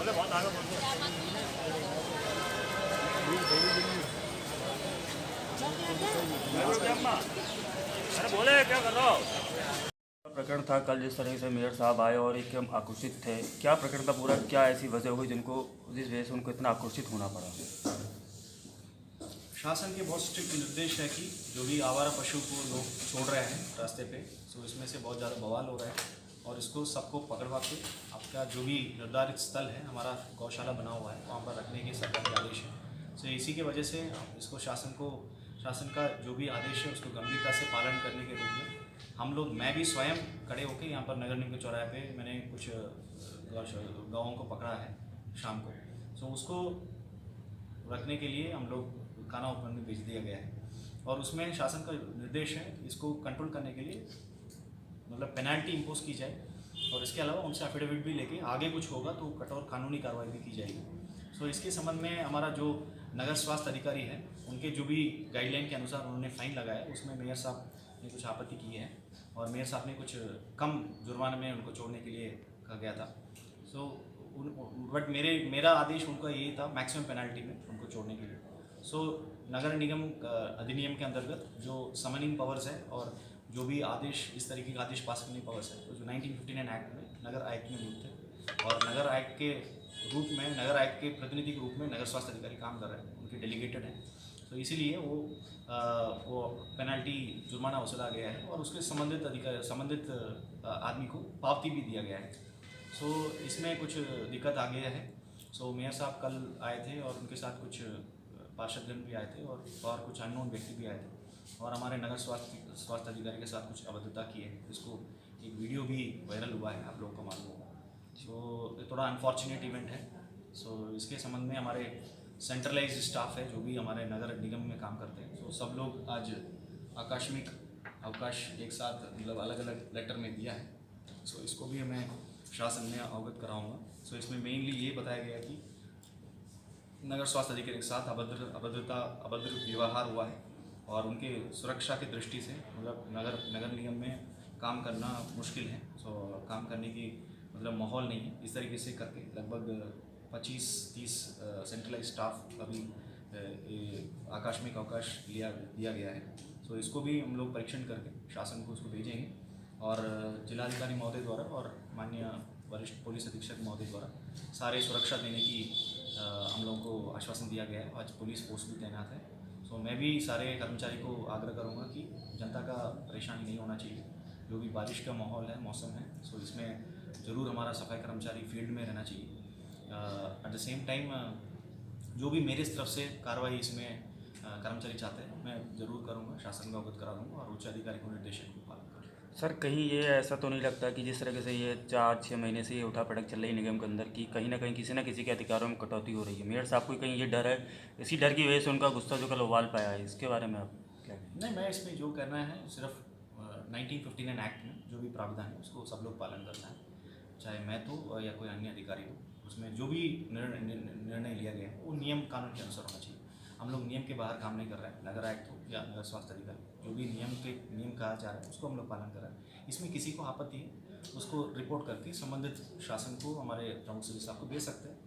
बहुत आगे बोले क्या कर रहा हो? प्रकरण था कल जिस तरह से मेयर साहब आए और एकदम आक्रोशित थे, क्या प्रकरण था पूरा, क्या ऐसी वजह हुई जिनको जिस वजह से उनको इतना आक्रोशित होना पड़ा? शासन के बहुत स्ट्रिक्ट निर्देश है कि जो भी आवारा पशु को लोग छोड़ रहे हैं रास्ते पे, तो इसमें से बहुत ज़्यादा बवाल हो रहा है और इसको सबको पकड़वा के आपका जो भी निर्धारित स्थल है, हमारा गौशाला बना हुआ है, वहाँ पर रखने के सरकारी आदेश है। तो इसी की वजह से इसको शासन का जो भी आदेश है उसको गंभीरता से पालन करने के रूप में हम लोग, मैं भी स्वयं खड़े होकर यहाँ पर नगर निगम के चौराहे पे मैंने कुछ गाँवों को पकड़ा है शाम को। तो उसको रखने के लिए हम लोग खाना उपकरण में भेज दिया गया है और उसमें शासन का निर्देश है इसको कंट्रोल करने के लिए मतलब पेनल्टी इम्पोज की जाए और इसके अलावा उनसे एफिडेविट भी लेके आगे कुछ होगा तो कठोर कानूनी कार्रवाई भी की जाएगी। सो इसके संबंध में हमारा जो नगर स्वास्थ्य अधिकारी है उनके जो भी गाइडलाइन के अनुसार उन्होंने फ़ाइन लगाया, उसमें मेयर साहब ने कुछ आपत्ति की है और मेयर साहब ने कुछ कम जुर्माने में उनको छोड़ने के लिए कहा गया था। सो बट मेरा आदेश उनका यही था मैक्सिमम पेनल्टी में उनको छोड़ने के लिए। सो नगर निगम अधिनियम के अंतर्गत जो समनिंग पावर्स है और जो भी आदेश इस तरीके का आदेश पास करने पावर्स है, तो जो 1959 एक्ट में नगर आयुक्त में नियुक्त थे और नगर आयुक्त के रूप में, नगर आयुक्त के प्रतिनिधि के रूप में नगर स्वास्थ्य अधिकारी काम कर रहे हैं, उनके डेलीगेटेड हैं। तो इसीलिए वो पेनल्टी जुर्माना वसूला गया है और उसके संबंधित आदमी को पावती भी दिया गया है। सो इसमें कुछ दिक्कत आ गया है। सो मेयर साहब कल आए थे और उनके साथ कुछ पार्षदगण भी आए थे और कुछ अननोन व्यक्ति भी आए थे और हमारे नगर स्वास्थ्य अधिकारी के साथ कुछ अभद्रता की है। इसको एक वीडियो भी वायरल हुआ है, आप लोगों को मालूम होगा। सो थोड़ा अनफॉर्चुनेट इवेंट है। सो इसके संबंध में हमारे सेंट्रलाइज स्टाफ है जो भी हमारे नगर निगम में काम करते हैं, सो सब लोग आज आकस्मिक अवकाश एक साथ मतलब अलग अलग लेटर में दिया है। सो इसको भी मैं शासन में अवगत कराऊँगा। सो इसमें मेनली ये बताया गया कि नगर स्वास्थ्य अधिकारी के साथ अभद्र व्यवहार हुआ है और उनके सुरक्षा की दृष्टि से मतलब नगर निगम में काम करना मुश्किल है। सो काम करने की मतलब माहौल नहीं है। इस तरीके से करके लगभग 25-30 सेंट्रलाइज स्टाफ अभी आकस्मिक अवकाश दिया गया है। सो इसको भी हम लोग परीक्षण करके शासन को उसको भेजेंगे और जिलाधिकारी महोदय द्वारा और माननीय वरिष्ठ पुलिस अधीक्षक महोदय द्वारा सारे सुरक्षा देने की हम लोगों को आश्वासन दिया गया है। आज पुलिस फोर्स भी तैनात है। सो मैं भी सारे कर्मचारी को आग्रह करूंगा कि जनता का परेशानी नहीं होना चाहिए। जो भी बारिश का माहौल है, मौसम है, सो इसमें ज़रूर हमारा सफाई कर्मचारी फील्ड में रहना चाहिए। एट द सेम टाइम जो भी मेरे तरफ से कार्रवाई इसमें कर्मचारी चाहते हैं मैं ज़रूर करूँगा, शासन को अवगत करा दूँगा और उच्च अधिकारी को निर्देशन को पालन करूँगा। सर कहीं ये ऐसा तो नहीं लगता कि जिस तरीके से ये 4-6 महीने से ये उठा पटक चल रही है निगम के अंदर की कहीं ना कहीं किसी न किसी के अधिकारों में कटौती हो रही है? मेयर साहब को कहीं ये डर है, इसी डर की वजह से उनका गुस्सा जो कल उबाल पाया है, इसके बारे में आप क्या कहें? नहीं, मैं इसमें जो करना है सिर्फ 1959 एक्ट में जो भी प्रावधान है उसको सब लोग पालन करना है, चाहे मैं तो या कोई अन्य अधिकारी हो। उसमें जो भी निर्णय लिया गया है वो नियम कानून के अनुसार होना चाहिए। हम लोग नियम के बाहर काम नहीं कर रहे हैं। नगर आयुक्त हो या नगर स्वास्थ्य अधिकारी, जो भी नियम कहा जा रहा है उसको हम लोग पालन कर रहे हैं। इसमें किसी को आपत्ति है उसको रिपोर्ट करके संबंधित शासन को, हमारे प्रमुख सचिव साहब को दे सकते हैं,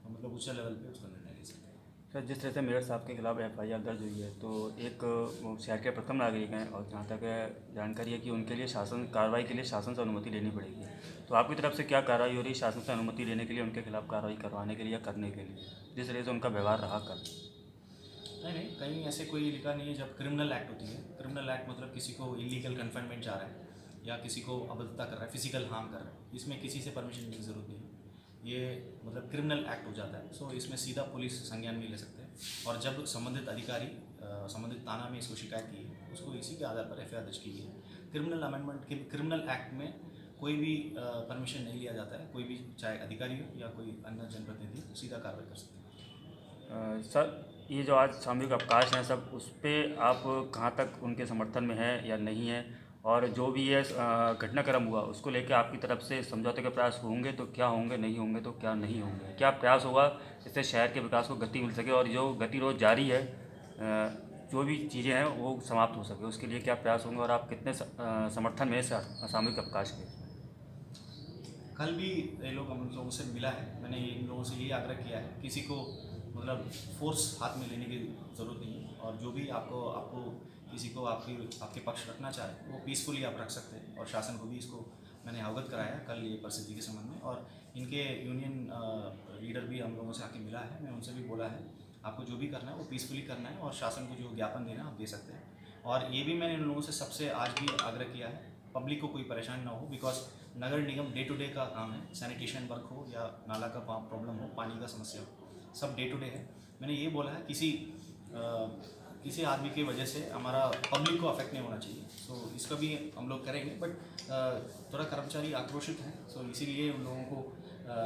मतलब उच्च लेवल पे उसका निर्णय ले सकते हैं। सर जिस तरह से मेयर साहब के खिलाफ FIR दर्ज हुई है तो एक शहर के प्रथम नागरिक हैं और जहाँ तक जानकारी है कि उनके लिए शासन कार्रवाई के लिए शासन से अनुमति लेनी पड़ेगी, तो आपकी तरफ से क्या कार्रवाई हो रही है शासन से अनुमति लेने के लिए, उनके खिलाफ कार्रवाई करवाने के लिए या करने के लिए, जिस तरह से उनका व्यवहार रहा कल? नहीं, कहीं ऐसे कोई लिखा नहीं है। जब क्रिमिनल एक्ट होती है, क्रिमिनल एक्ट मतलब किसी को इलीगल कन्फाइनमेंट जा रहा है या किसी को अभद्रता कर रहा है, फिजिकल हार्म कर रहा है, इसमें किसी से परमिशन की ज़रूरत नहीं है। ये मतलब क्रिमिनल एक्ट हो जाता है। सो इसमें सीधा पुलिस संज्ञान में ले सकते हैं और जब संबंधित अधिकारी संबंधित थाना में इसको शिकायत की है उसको इसी के आधार पर FIR दर्ज की है। क्रिमिनल अमेंडमेंट के क्रिमिनल एक्ट में कोई भी परमिशन नहीं लिया जाता है। कोई भी चाहे अधिकारी हो या कोई अन्य जनप्रतिनिधि सीधा कार्रवाई कर सकते हैं। सर ये जो आज सामूहिक अवकाश हैं सब, उस पर आप कहाँ तक उनके समर्थन में है या नहीं है, और जो भी ये घटनाक्रम हुआ उसको लेकर आपकी तरफ से समझौते के प्रयास होंगे तो क्या होंगे, नहीं होंगे तो क्या नहीं होंगे, क्या प्रयास होगा जिससे शहर के विकास को गति मिल सके और जो गतिरोध जारी है जो भी चीज़ें हैं वो समाप्त हो सके, उसके लिए क्या प्रयास होंगे और आप कितने समर्थन में सामूहिक अवकाश के? कल भी ये लोग हम लोगों से मिला है, मैंने इन लोगों से यही आग्रह किया है, किसी को मतलब फोर्स हाथ में लेने की ज़रूरत नहीं है, और जो भी आपको किसी को आपके पक्ष रखना चाहे वो पीसफुली आप रख सकते हैं। और शासन को भी इसको मैंने अवगत कराया कल ये परिस्थिति के संबंध में, और इनके यूनियन लीडर भी हम लोगों से आके मिला है, मैं उनसे भी बोला है आपको जो भी करना है वो पीसफुली करना है, और शासन को जो ज्ञापन देना आप दे सकते हैं। और ये भी मैंने इन लोगों से सबसे आज भी आग्रह किया है, पब्लिक को कोई परेशानी ना हो, बिकॉज नगर निगम डे टू डे का काम है, सैनिटेशन वर्क हो या नाला का प्रॉब्लम हो, पानी का समस्या हो, सब डे टू डे है। मैंने ये बोला है किसी आदमी की वजह से हमारा पब्लिक को अफेक्ट नहीं होना चाहिए, सो इसका भी हम लोग करेंगे। बट थोड़ा कर्मचारी आक्रोशित हैं, सो इसीलिए उन लोगों को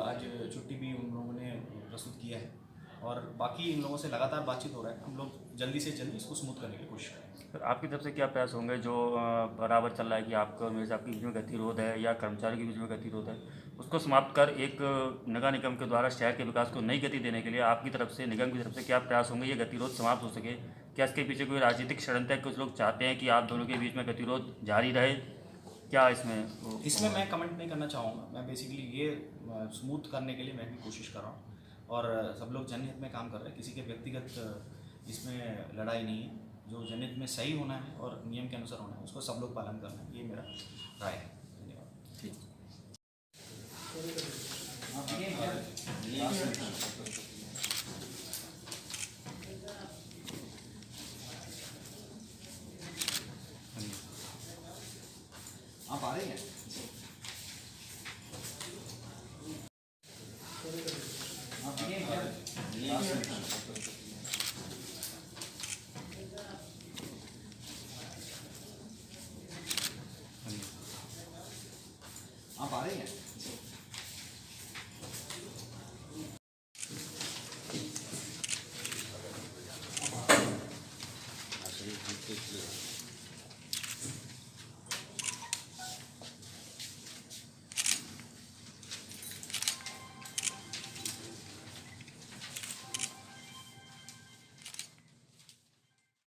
आज छुट्टी भी उन लोगों ने प्रस्तुत किया है, और बाकी इन लोगों से लगातार बातचीत हो रहा है, हम लोग जल्दी से जल्दी इसको स्मूथ करने की कोशिश करेंगे। तो आपकी तरफ से क्या प्रयास होंगे जो बराबर चल रहा है कि आपका मेरे से आपके बीच में गतिरोध है या कर्मचारी के बीच में गतिरोध है, उसको समाप्त कर एक नगर निगम के द्वारा शहर के विकास को नई गति देने के लिए आपकी तरफ से, निगम की तरफ से क्या प्रयास होंगे, ये गतिरोध समाप्त हो सके? क्या इसके पीछे कोई राजनीतिक षड्यंत्र है? कुछ लोग चाहते हैं कि आप दोनों के बीच में गतिरोध जारी रहे, क्या इसमें मैं कमेंट नहीं करना चाहूँगा। मैं बेसिकली ये स्मूथ करने के लिए मैं भी कोशिश कर रहा हूँ, और सब लोग जनहित में काम कर रहे हैं, किसी के व्यक्तिगत इसमें लड़ाई नहीं है। जो जनहित में सही होना है और नियम के अनुसार होना है उसको सब लोग पालन करना है, ये मेरा राय है। धन्यवाद। ठीक।